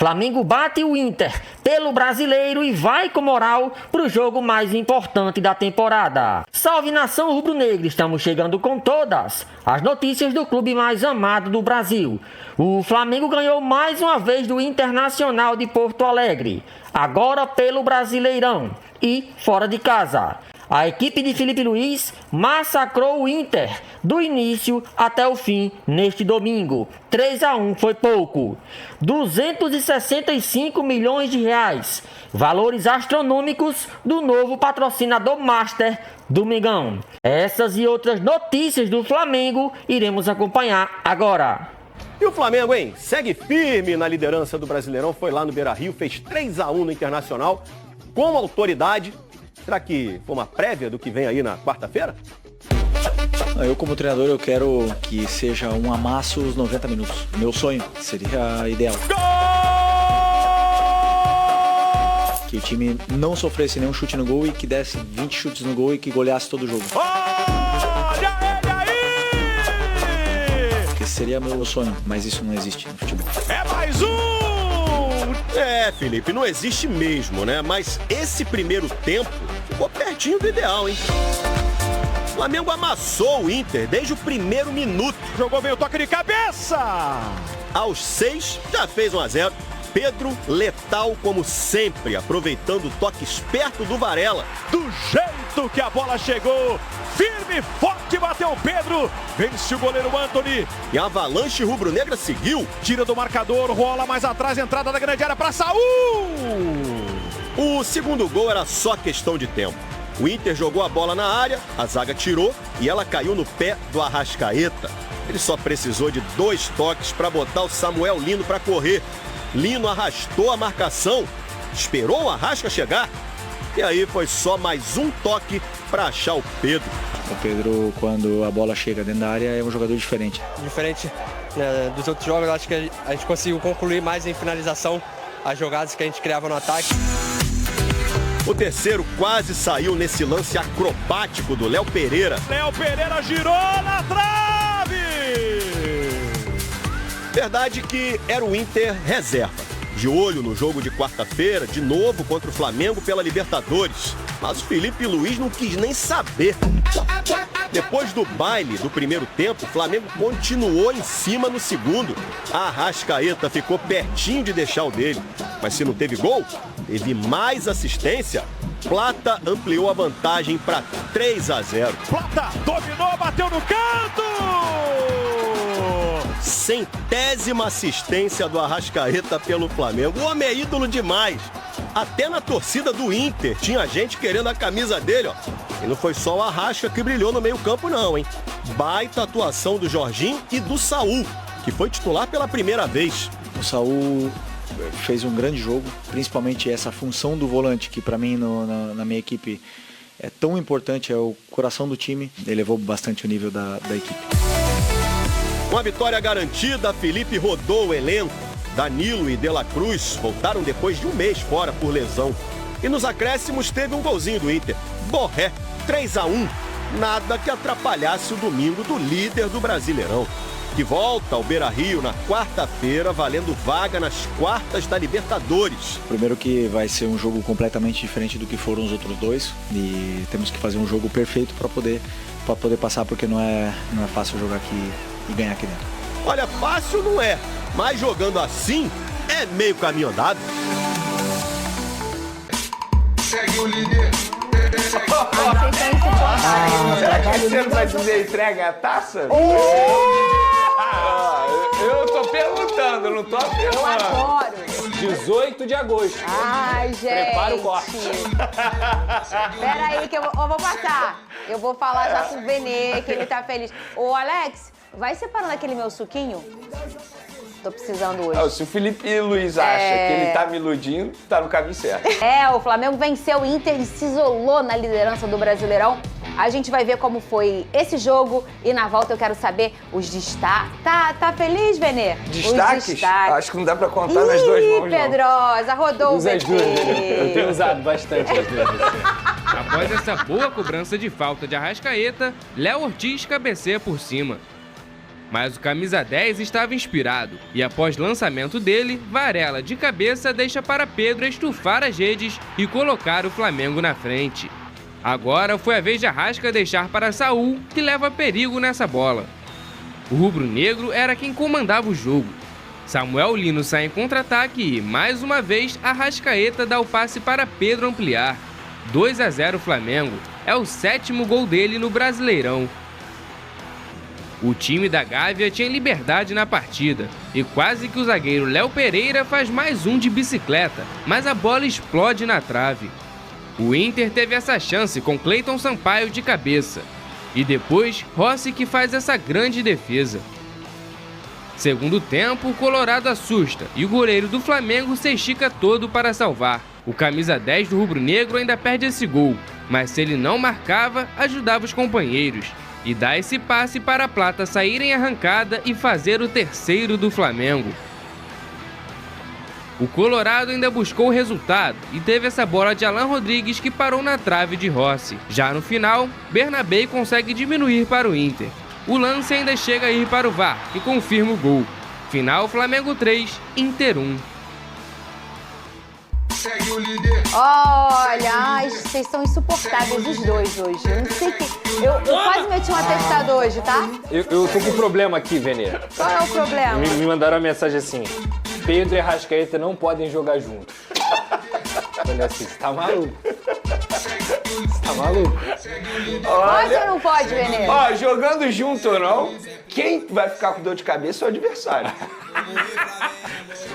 Flamengo bate o Inter pelo Brasileiro e vai com moral para o jogo mais importante da temporada. Salve nação rubro-negra, estamos chegando com todas as notícias do clube mais amado do Brasil. O Flamengo ganhou mais uma vez do Internacional de Porto Alegre, agora pelo Brasileirão e fora de casa. A equipe de Felipe Luiz massacrou o Inter do início até o fim neste domingo. 3-1 foi pouco. 265 milhões de reais. Valores astronômicos do novo patrocinador master do Mengão. Essas e outras notícias do Flamengo iremos acompanhar agora. E o Flamengo, hein? Segue firme na liderança do Brasileirão. Foi lá no Beira-Rio, fez 3-1 no Internacional com autoridade. Será que foi uma prévia do que vem aí na quarta-feira? Eu, como treinador, eu quero que seja um amasso os 90 minutos. Meu sonho seria ideal. Gol! Que o time não sofresse nenhum chute no gol e que desse 20 chutes no gol e que goleasse todo o jogo. Olha ele aí! Esse seria meu sonho, mas isso não existe no futebol. É mais um! Felipe, não existe mesmo, né? Mas esse primeiro tempo ficou pertinho do ideal, hein? O Flamengo amassou o Inter desde o primeiro minuto. Jogou bem o toque de cabeça! Aos 6, já fez 1-0. Pedro letal como sempre, aproveitando o toque esperto do Varela. Do jeito que a bola chegou, firme, forte, bateu o Pedro. Vence o goleiro Antony. E a avalanche rubro-negra seguiu. Tira do marcador, rola mais atrás, entrada da grande área para Saúl. O segundo gol era só questão de tempo. O Inter jogou a bola na área, a zaga tirou e ela caiu no pé do Arrascaeta. Ele só precisou de 2 toques para botar o Samuel Lino para correr. Lino arrastou a marcação, esperou o Arrasca chegar e aí foi só mais um toque para achar o Pedro. O Pedro, quando a bola chega dentro da área, é um jogador diferente. Diferente, né, dos outros jogos, acho que a gente conseguiu concluir mais em finalização as jogadas que a gente criava no ataque. O terceiro quase saiu nesse lance acrobático do Léo Pereira. Léo Pereira girou na trave! Verdade que era o Inter reserva. De olho no jogo de quarta-feira, de novo contra o Flamengo pela Libertadores. Mas o Felipe Luiz não quis nem saber. Depois do baile do primeiro tempo, o Flamengo continuou em cima no segundo. A Arrascaeta ficou pertinho de deixar o dele. Mas se não teve gol, teve mais assistência. Plata ampliou a vantagem para 3-0. Plata dominou, bateu no canto! 100ª assistência do Arrascaeta pelo Flamengo. O homem é ídolo demais. Até na torcida do Inter tinha gente querendo a camisa dele, ó. E não foi só o Arrasca que brilhou no meio-campo, não, hein? Baita atuação do Jorginho e do Saúl, que foi titular pela primeira vez. O Saúl fez um grande jogo, principalmente essa função do volante, que para mim na minha equipe é tão importante, é o coração do time. Ele elevou bastante o nível da equipe. Com a vitória garantida, Felipe rodou o elenco. Danilo e De La Cruz voltaram depois de um mês fora por lesão. E nos acréscimos teve um golzinho do Inter. Borré, 3-1. Nada que atrapalhasse o domingo do líder do Brasileirão. Que volta ao Beira-Rio na quarta-feira, valendo vaga nas quartas da Libertadores. Primeiro que vai ser um jogo completamente diferente do que foram os outros dois. E temos que fazer um jogo perfeito para poder passar, porque não é fácil jogar aqui e ganhar aqui dentro. Olha, fácil não é, mas jogando assim é meio caminho andado. Segue o líder. Será que você vai dizer entrega a taça? Eu tô perguntando, não tô afirmando. Eu adoro. 18 de agosto. Ai, gente. Prepara o corte. Pera aí que eu vou passar. Eu vou falar já com o Benê, que ele tá feliz. Ô, Alex, vai separando aquele meu suquinho? Tô precisando hoje. Se o Felipe Luiz acha que ele tá me iludindo, tá no caminho certo. O Flamengo venceu o Inter e se isolou na liderança do Brasileirão. A gente vai ver como foi esse jogo e na volta eu quero saber os destaques. Tá feliz, Benê? Destaques? Acho que não dá pra contar nas duas mãos, não. Pedrosa, rodou o VT. Eu tenho usado bastante às vezes. Após essa boa cobrança de falta de Arrascaeta, Léo Ortiz cabeceia por cima. Mas o camisa 10 estava inspirado e após lançamento dele, Varela de cabeça deixa para Pedro estufar as redes e colocar o Flamengo na frente. Agora foi a vez de Arrasca deixar para Saul, que leva perigo nessa bola. O rubro-negro era quem comandava o jogo. Samuel Lino sai em contra-ataque e, mais uma vez, Arrascaeta dá o passe para Pedro ampliar. 2-0 Flamengo. É o 7º gol dele no Brasileirão. O time da Gávea tinha liberdade na partida e quase que o zagueiro Léo Pereira faz mais um de bicicleta, mas a bola explode na trave. O Inter teve essa chance com Cleiton Sampaio de cabeça. E depois, Rossi que faz essa grande defesa. Segundo tempo, o Colorado assusta e o goleiro do Flamengo se estica todo para salvar. O camisa 10 do rubro-negro ainda perde esse gol, mas se ele não marcava, ajudava os companheiros. E dá esse passe para a Plata sair em arrancada e fazer o 3º do Flamengo. O Colorado ainda buscou o resultado e teve essa bola de Alan Rodrigues que parou na trave de Rossi. Já no final, Bernabé consegue diminuir para o Inter. O lance ainda chega a ir para o VAR, que confirma o gol. Final, Flamengo 3, Inter 1. Segue o líder. Olha, ai, vocês são insuportáveis os dois hoje. Eu não sei que... Eu quase meti um atestado hoje, tá? Eu tô com um problema aqui, Venê. Qual é o problema? Me mandaram uma mensagem assim: Pedro e Arrascaeta não podem jogar juntos. Olha assim, você tá maluco. Você tá maluco? Pode ou não pode, Venê? Ó, jogando junto ou não, quem vai ficar com dor de cabeça é o adversário.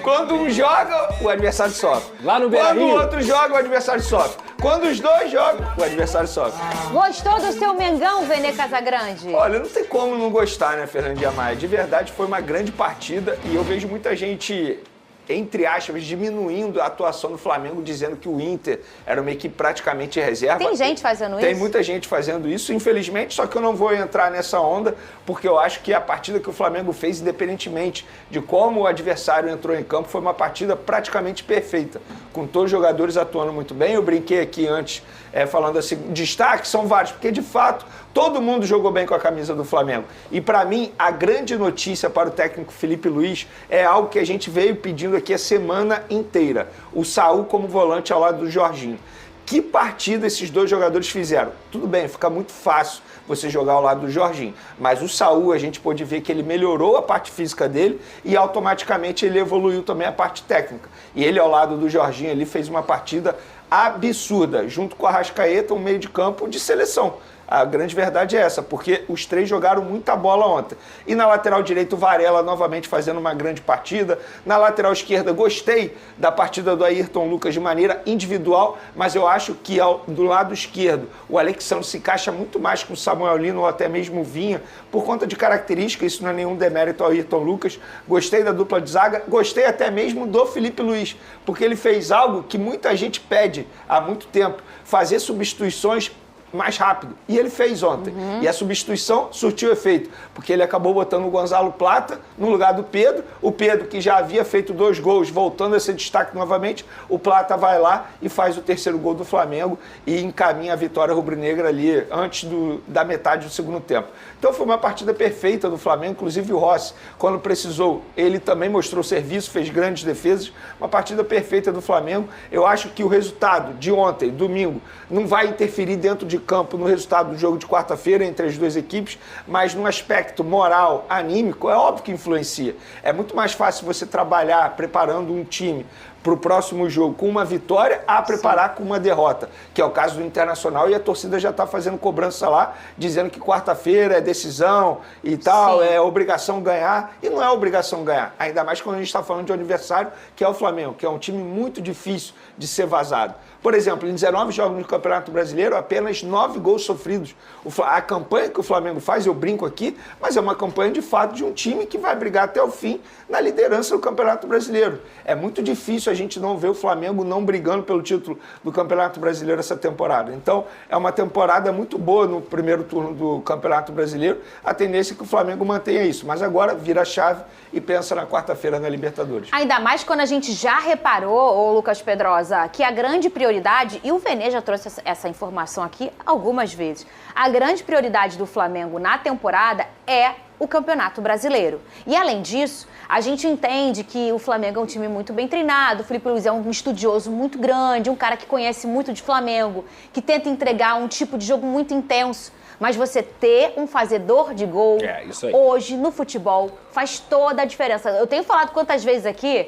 Quando um joga, o adversário sofre. Lá no Beira-Rio. Quando o outro joga, o adversário sofre. Quando os dois jogam, o adversário sofre. Gostou do seu Mengão, Venê Casagrande? Olha, não tem como não gostar, né, Fernandinha Maia? De verdade, foi uma grande partida e eu vejo muita gente, entre aspas, diminuindo a atuação do Flamengo, dizendo que o Inter era uma equipe praticamente reserva. Tem gente fazendo isso? Tem muita gente fazendo isso, infelizmente, só que eu não vou entrar nessa onda, porque eu acho que a partida que o Flamengo fez, independentemente de como o adversário entrou em campo, foi uma partida praticamente perfeita, com todos os jogadores atuando muito bem. Eu brinquei aqui antes, falando assim, destaques são vários, porque de fato todo mundo jogou bem com a camisa do Flamengo. E para mim, a grande notícia para o técnico Felipe Luiz é algo que a gente veio pedindo aqui a semana inteira. O Saul como volante ao lado do Jorginho. Que partida esses dois jogadores fizeram? Tudo bem, fica muito fácil você jogar ao lado do Jorginho, mas o Saul, a gente pôde ver que ele melhorou a parte física dele e automaticamente ele evoluiu também a parte técnica. E ele ao lado do Jorginho ali fez uma partida absurda, junto com a Arrascaeta, um meio de campo de seleção. A grande verdade é essa, porque os três jogaram muita bola ontem. E na lateral direita, o Varela novamente fazendo uma grande partida. Na lateral esquerda, gostei da partida do Ayrton Lucas de maneira individual, mas eu acho que do lado esquerdo, o Alexandre se encaixa muito mais com o Samuel Lino ou até mesmo o Vinha, por conta de características, isso não é nenhum demérito ao Ayrton Lucas. Gostei da dupla de zaga, gostei até mesmo do Felipe Luiz, porque ele fez algo que muita gente pede há muito tempo, fazer substituições mais rápido. E ele fez ontem. E a substituição surtiu efeito, porque ele acabou botando o Gonzalo Plata no lugar do Pedro. O Pedro, que já havia feito 2 gols, voltando a ser destaque novamente, o Plata vai lá e faz o 3º gol do Flamengo e encaminha a vitória rubro-negra ali antes da metade do segundo tempo. Então foi uma partida perfeita do Flamengo, inclusive o Rossi, quando precisou, ele também mostrou serviço, fez grandes defesas, uma partida perfeita do Flamengo. Eu acho que o resultado de ontem, domingo, não vai interferir dentro de campo no resultado do jogo de quarta-feira entre as duas equipes, mas no aspecto moral, anímico, é óbvio que influencia. É muito mais fácil você trabalhar preparando um time para o próximo jogo com uma vitória a preparar com uma derrota, que é o caso do Internacional, e a torcida já está fazendo cobrança lá, dizendo que quarta-feira é decisão e tal, Sim. é obrigação ganhar, e não é obrigação ganhar, ainda mais quando a gente está falando de um adversário que é o Flamengo, que é um time muito difícil de ser vazado. Por exemplo, em 19 jogos no Campeonato Brasileiro, apenas 9 gols sofridos. A campanha que o Flamengo faz, eu brinco aqui, mas é uma campanha de fato de um time que vai brigar até o fim na liderança do Campeonato Brasileiro. É muito difícil a gente não ver o Flamengo não brigando pelo título do Campeonato Brasileiro essa temporada. Então, é uma temporada muito boa no primeiro turno do Campeonato Brasileiro. A tendência é que o Flamengo mantenha isso. Mas agora vira a chave e pensa na quarta-feira na Libertadores. Ainda mais quando a gente já reparou, ô Lucas Pedrosa, que a grande prioridade, e o Venê já trouxe essa informação aqui algumas vezes, a grande prioridade do Flamengo na temporada é o Campeonato Brasileiro. E além disso, a gente entende que o Flamengo é um time muito bem treinado, o Felipe Luiz é um estudioso muito grande, um cara que conhece muito de Flamengo, que tenta entregar um tipo de jogo muito intenso. Mas você ter um fazedor de gol hoje no futebol faz toda a diferença. Eu tenho falado quantas vezes aqui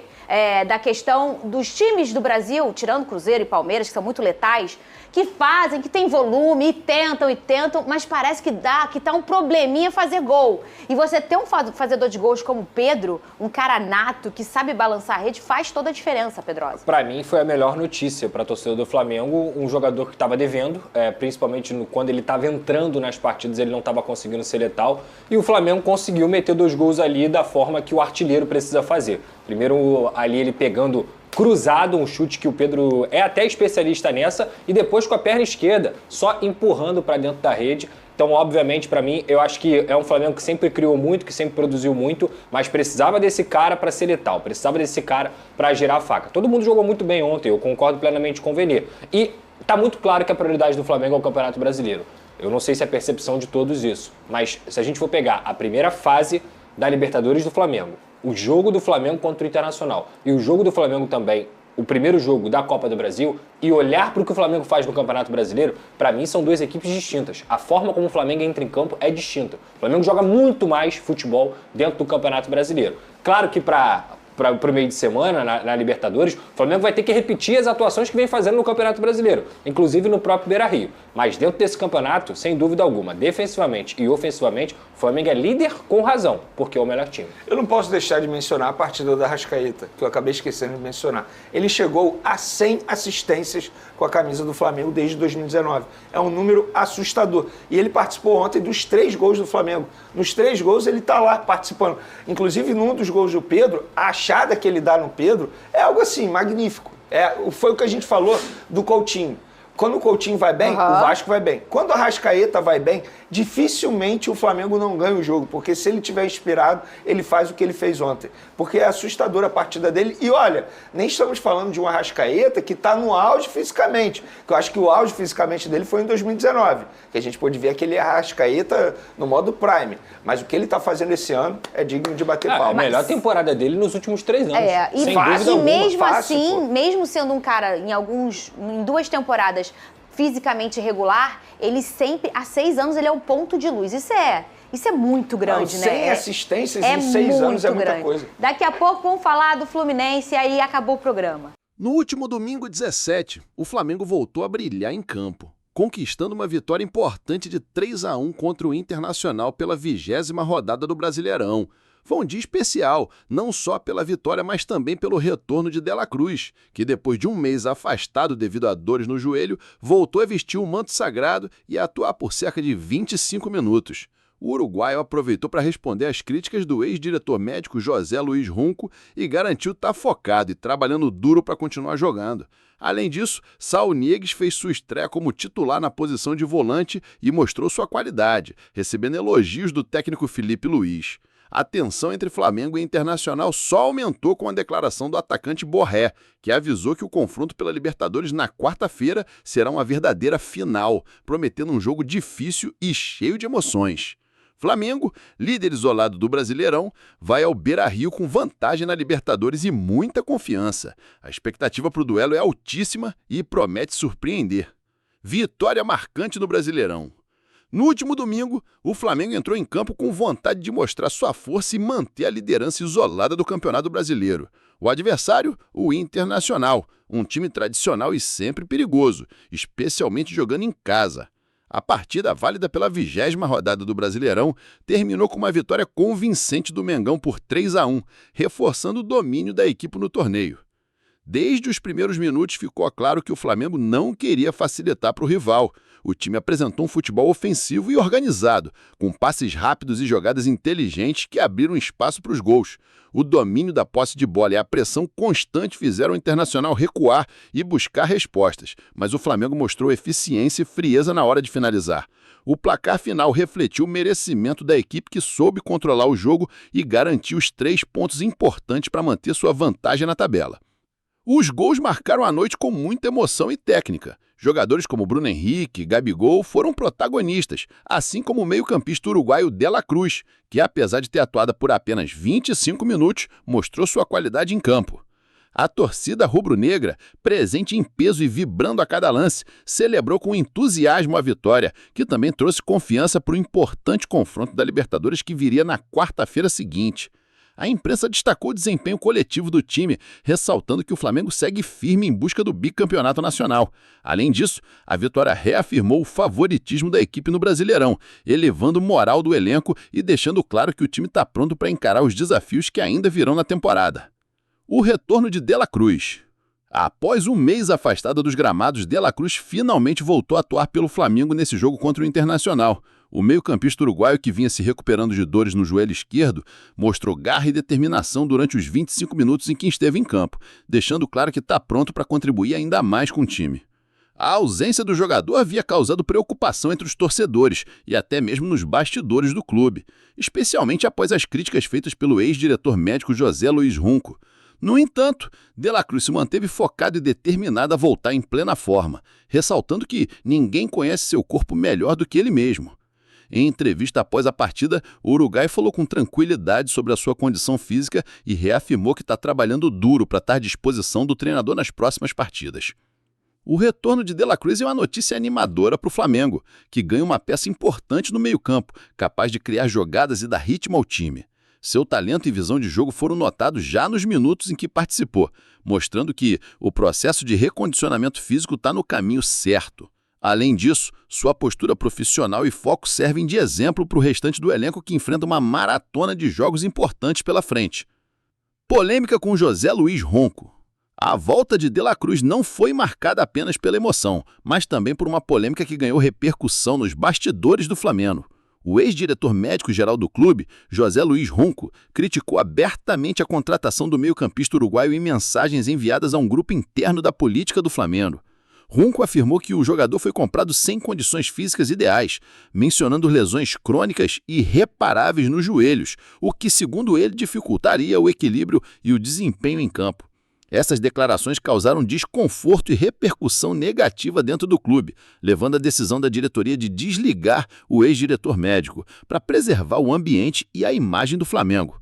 da questão dos times do Brasil, tirando Cruzeiro e Palmeiras, que são muito letais, que fazem, que tem volume e tentam, mas parece que tá um probleminha fazer gol. E você ter um fazedor de gols como o Pedro, um cara nato, que sabe balançar a rede, faz toda a diferença, Pedrosa. Para mim foi a melhor notícia para a torcida do Flamengo, um jogador que estava devendo, principalmente quando ele estava entrando nas partidas, ele não estava conseguindo ser letal, e o Flamengo conseguiu meter 2 gols ali da forma que o artilheiro precisa fazer. Primeiro ali ele pegando cruzado, um chute que o Pedro é até especialista nessa, e depois com a perna esquerda, só empurrando para dentro da rede. Então, obviamente, para mim, eu acho que é um Flamengo que sempre criou muito, que sempre produziu muito, mas precisava desse cara para ser letal, precisava desse cara para girar a faca. Todo mundo jogou muito bem ontem, eu concordo plenamente com o Vene. E tá muito claro que a prioridade do Flamengo é o Campeonato Brasileiro. Eu não sei se é a percepção de todos isso, mas se a gente for pegar a primeira fase da Libertadores do Flamengo, o jogo do Flamengo contra o Internacional e o jogo do Flamengo também, o primeiro jogo da Copa do Brasil, e olhar para o que o Flamengo faz no Campeonato Brasileiro, para mim são 2 equipes distintas. A forma como o Flamengo entra em campo é distinta. O Flamengo joga muito mais futebol dentro do Campeonato Brasileiro. Claro que para o meio de semana, na Libertadores, o Flamengo vai ter que repetir as atuações que vem fazendo no Campeonato Brasileiro, inclusive no próprio Beira-Rio. Mas dentro desse campeonato, sem dúvida alguma, defensivamente e ofensivamente, o Flamengo é líder com razão, porque é o melhor time. Eu não posso deixar de mencionar a partida do Arrascaeta, que eu acabei esquecendo de mencionar. Ele chegou a 100 assistências com a camisa do Flamengo desde 2019. É um número assustador. E ele participou ontem dos 3 gols do Flamengo. Nos 3 gols ele está lá participando. Inclusive, num dos gols do Pedro, a achada que ele dá no Pedro é algo assim, magnífico. Foi o que a gente falou do Coutinho. Quando o Coutinho vai bem, o Vasco vai bem. Quando o Arrascaeta vai bem, dificilmente o Flamengo não ganha o jogo, porque se ele estiver inspirado, ele faz o que ele fez ontem. Porque é assustadora a partida dele. E olha, nem estamos falando de um Arrascaeta que está no auge fisicamente, que eu acho que o auge fisicamente dele foi em 2019, que a gente pôde ver aquele Arrascaeta no modo Prime. Mas o que ele está fazendo esse ano é digno de bater palma. É a melhor temporada dele nos últimos 3 anos. E mesmo assim, mesmo sendo um cara em 2 temporadas fisicamente irregular, ele sempre, há 6 anos, ele é o ponto de luz. Isso é muito grande, né? 100 assistências em 6 anos é muita coisa. Daqui a pouco vamos falar do Fluminense e aí acabou o programa. No último domingo 17, o Flamengo voltou a brilhar em campo, conquistando uma vitória importante de 3-1 contra o Internacional pela 20ª rodada do Brasileirão. Foi um dia especial, não só pela vitória, mas também pelo retorno de De La Cruz, que depois de um mês afastado devido a dores no joelho, voltou a vestir o manto sagrado e a atuar por cerca de 25 minutos. O uruguaio aproveitou para responder às críticas do ex-diretor médico José Luiz Runco e garantiu estar focado e trabalhando duro para continuar jogando. Além disso, Saul Niguez fez sua estreia como titular na posição de volante e mostrou sua qualidade, recebendo elogios do técnico Felipe Luiz. A tensão entre Flamengo e Internacional só aumentou com a declaração do atacante Borré, que avisou que o confronto pela Libertadores na quarta-feira será uma verdadeira final, prometendo um jogo difícil e cheio de emoções. Flamengo, líder isolado do Brasileirão, vai ao Beira-Rio com vantagem na Libertadores e muita confiança. A expectativa para o duelo é altíssima e promete surpreender. Vitória marcante no Brasileirão. No último domingo, o Flamengo entrou em campo com vontade de mostrar sua força e manter a liderança isolada do Campeonato Brasileiro. O adversário, o Internacional, um time tradicional e sempre perigoso, especialmente jogando em casa. A partida, válida pela 20ª rodada do Brasileirão, terminou com uma vitória convincente do Mengão por 3-1, reforçando o domínio da equipe no torneio. Desde os primeiros minutos ficou claro que o Flamengo não queria facilitar para o rival. O time apresentou um futebol ofensivo e organizado, com passes rápidos e jogadas inteligentes que abriram espaço para os gols. O domínio da posse de bola e a pressão constante fizeram o Internacional recuar e buscar respostas, mas o Flamengo mostrou eficiência e frieza na hora de finalizar. O placar final refletiu o merecimento da equipe que soube controlar o jogo e garantiu os 3 pontos importantes para manter sua vantagem na tabela. Os gols marcaram a noite com muita emoção e técnica. Jogadores como Bruno Henrique, Gabigol foram protagonistas, assim como o meio-campista uruguaio De La Cruz, que apesar de ter atuado por apenas 25 minutos, mostrou sua qualidade em campo. A torcida rubro-negra, presente em peso e vibrando a cada lance, celebrou com entusiasmo a vitória, que também trouxe confiança para o importante confronto da Libertadores que viria na quarta-feira seguinte. A imprensa destacou o desempenho coletivo do time, ressaltando que o Flamengo segue firme em busca do bicampeonato nacional. Além disso, a vitória reafirmou o favoritismo da equipe no Brasileirão, elevando o moral do elenco e deixando claro que o time está pronto para encarar os desafios que ainda virão na temporada. O retorno de De La Cruz. Após um mês afastada dos gramados, De La Cruz finalmente voltou a atuar pelo Flamengo nesse jogo contra o Internacional. O meio-campista uruguaio, que vinha se recuperando de dores no joelho esquerdo, mostrou garra e determinação durante os 25 minutos em que esteve em campo, deixando claro que está pronto para contribuir ainda mais com o time. A ausência do jogador havia causado preocupação entre os torcedores e até mesmo nos bastidores do clube, especialmente após as críticas feitas pelo ex-diretor médico José Luiz Runco. No entanto, De La Cruz se manteve focado e determinado a voltar em plena forma, ressaltando que ninguém conhece seu corpo melhor do que ele mesmo. Em entrevista após a partida, o uruguai falou com tranquilidade sobre a sua condição física e reafirmou que está trabalhando duro para estar à disposição do treinador nas próximas partidas. O retorno de De La Cruz é uma notícia animadora para o Flamengo, que ganha uma peça importante no meio-campo, capaz de criar jogadas e dar ritmo ao time. Seu talento e visão de jogo foram notados já nos minutos em que participou, mostrando que o processo de recondicionamento físico está no caminho certo. Além disso, sua postura profissional e foco servem de exemplo para o restante do elenco que enfrenta uma maratona de jogos importantes pela frente. Polêmica com José Luiz Ronco. A volta de De La Cruz não foi marcada apenas pela emoção, mas também por uma polêmica que ganhou repercussão nos bastidores do Flamengo. O ex-diretor médico-geral do clube, José Luiz Ronco, criticou abertamente a contratação do meio-campista uruguaio em mensagens enviadas a um grupo interno da política do Flamengo. Runco afirmou que o jogador foi comprado sem condições físicas ideais, mencionando lesões crônicas e irreparáveis nos joelhos, o que, segundo ele, dificultaria o equilíbrio e o desempenho em campo. Essas declarações causaram desconforto e repercussão negativa dentro do clube, levando à decisão da diretoria de desligar o ex-diretor médico para preservar o ambiente e a imagem do Flamengo.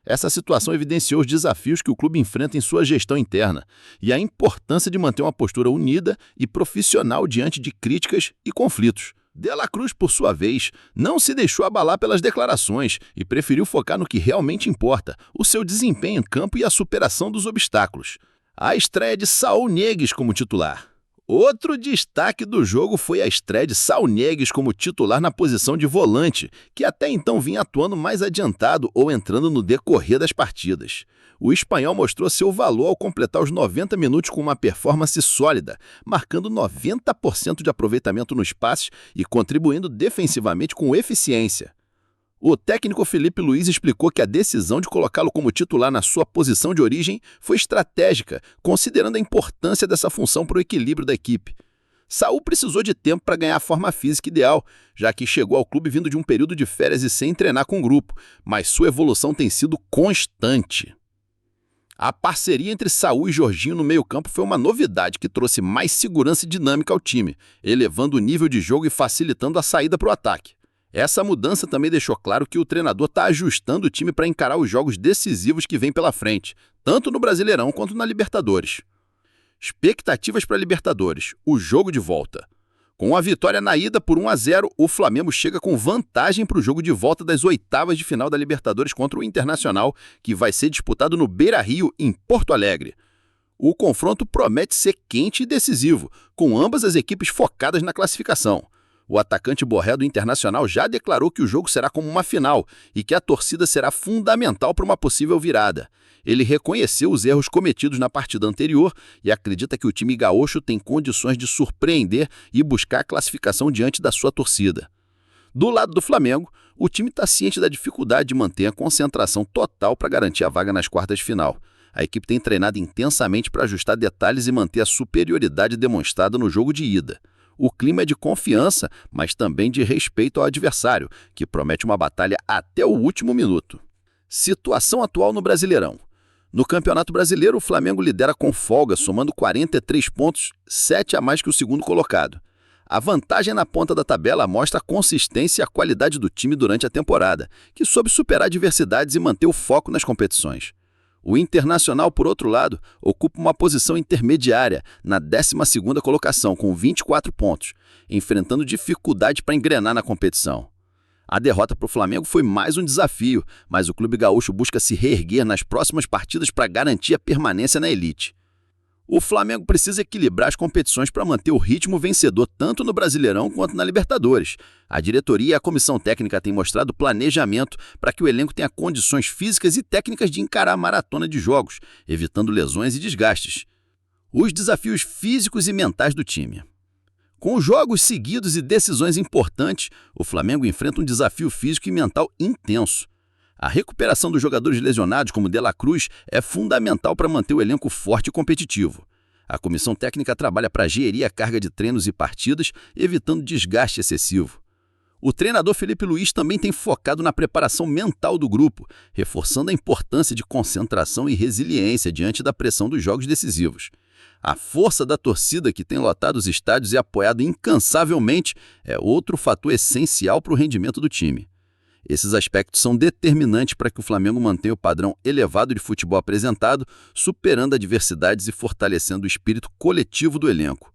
Essa situação evidenciou os desafios que o clube enfrenta em sua gestão interna e a importância de manter uma postura unida e profissional diante de críticas e conflitos. De La Cruz, por sua vez, não se deixou abalar pelas declarações e preferiu focar no que realmente importa, o seu desempenho em campo e a superação dos obstáculos. A estreia de Saúl Ñíguez como titular. Outro destaque do jogo foi a estreia de Saúl Ñíguez como titular na posição de volante, que até então vinha atuando mais adiantado ou entrando no decorrer das partidas. O espanhol mostrou seu valor ao completar os 90 minutos com uma performance sólida, marcando 90% de aproveitamento nos passes e contribuindo defensivamente com eficiência. O técnico Felipe Luiz explicou que a decisão de colocá-lo como titular na sua posição de origem foi estratégica, considerando a importância dessa função para o equilíbrio da equipe. Saúl precisou de tempo para ganhar a forma física ideal, já que chegou ao clube vindo de um período de férias e sem treinar com o grupo, mas sua evolução tem sido constante. A parceria entre Saúl e Jorginho no meio-campo foi uma novidade que trouxe mais segurança e dinâmica ao time, elevando o nível de jogo e facilitando a saída para o ataque. Essa mudança também deixou claro que o treinador está ajustando o time para encarar os jogos decisivos que vêm pela frente, tanto no Brasileirão quanto na Libertadores. Expectativas para a Libertadores, o jogo de volta. Com a vitória na ida por 1-0, o Flamengo chega com vantagem para o jogo de volta das oitavas de final da Libertadores contra o Internacional, que vai ser disputado no Beira-Rio, em Porto Alegre. O confronto promete ser quente e decisivo, com ambas as equipes focadas na classificação. O atacante Borré do Internacional já declarou que o jogo será como uma final e que a torcida será fundamental para uma possível virada. Ele reconheceu os erros cometidos na partida anterior e acredita que o time gaúcho tem condições de surpreender e buscar a classificação diante da sua torcida. Do lado do Flamengo, o time está ciente da dificuldade de manter a concentração total para garantir a vaga nas quartas de final. A equipe tem treinado intensamente para ajustar detalhes e manter a superioridade demonstrada no jogo de ida. O clima é de confiança, mas também de respeito ao adversário, que promete uma batalha até o último minuto. Situação atual no Brasileirão. No Campeonato Brasileiro, o Flamengo lidera com folga, somando 43 pontos, 7 a mais que o segundo colocado. A vantagem na ponta da tabela mostra a consistência e a qualidade do time durante a temporada, que soube superar adversidades e manter o foco nas competições. O Internacional, por outro lado, ocupa uma posição intermediária, na 12ª colocação, com 24 pontos, enfrentando dificuldade para engrenar na competição. A derrota para o Flamengo foi mais um desafio, mas o clube gaúcho busca se reerguer nas próximas partidas para garantir a permanência na elite. O Flamengo precisa equilibrar as competições para manter o ritmo vencedor tanto no Brasileirão quanto na Libertadores. A diretoria e a comissão técnica têm mostrado planejamento para que o elenco tenha condições físicas e técnicas de encarar a maratona de jogos, evitando lesões e desgastes. Os desafios físicos e mentais do time. Com jogos seguidos e decisões importantes, o Flamengo enfrenta um desafio físico e mental intenso. A recuperação dos jogadores lesionados, como De La Cruz, é fundamental para manter o elenco forte e competitivo. A comissão técnica trabalha para gerir a carga de treinos e partidas, evitando desgaste excessivo. O treinador Felipe Luiz também tem focado na preparação mental do grupo, reforçando a importância de concentração e resiliência diante da pressão dos jogos decisivos. A força da torcida que tem lotado os estádios e apoiado incansavelmente é outro fator essencial para o rendimento do time. Esses aspectos são determinantes para que o Flamengo mantenha o padrão elevado de futebol apresentado, superando adversidades e fortalecendo o espírito coletivo do elenco.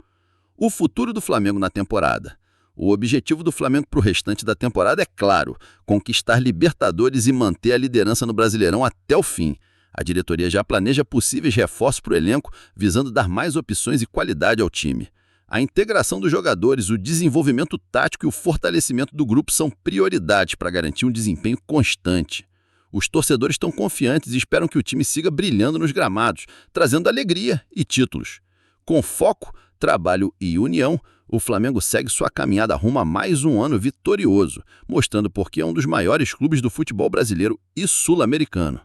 O futuro do Flamengo na temporada. O objetivo do Flamengo para o restante da temporada é claro: conquistar Libertadores e manter a liderança no Brasileirão até o fim. A diretoria já planeja possíveis reforços para o elenco, visando dar mais opções e qualidade ao time. A integração dos jogadores, o desenvolvimento tático e o fortalecimento do grupo são prioridades para garantir um desempenho constante. Os torcedores estão confiantes e esperam que o time siga brilhando nos gramados, trazendo alegria e títulos. Com foco, trabalho e união, o Flamengo segue sua caminhada rumo a mais um ano vitorioso, mostrando por que é um dos maiores clubes do futebol brasileiro e sul-americano.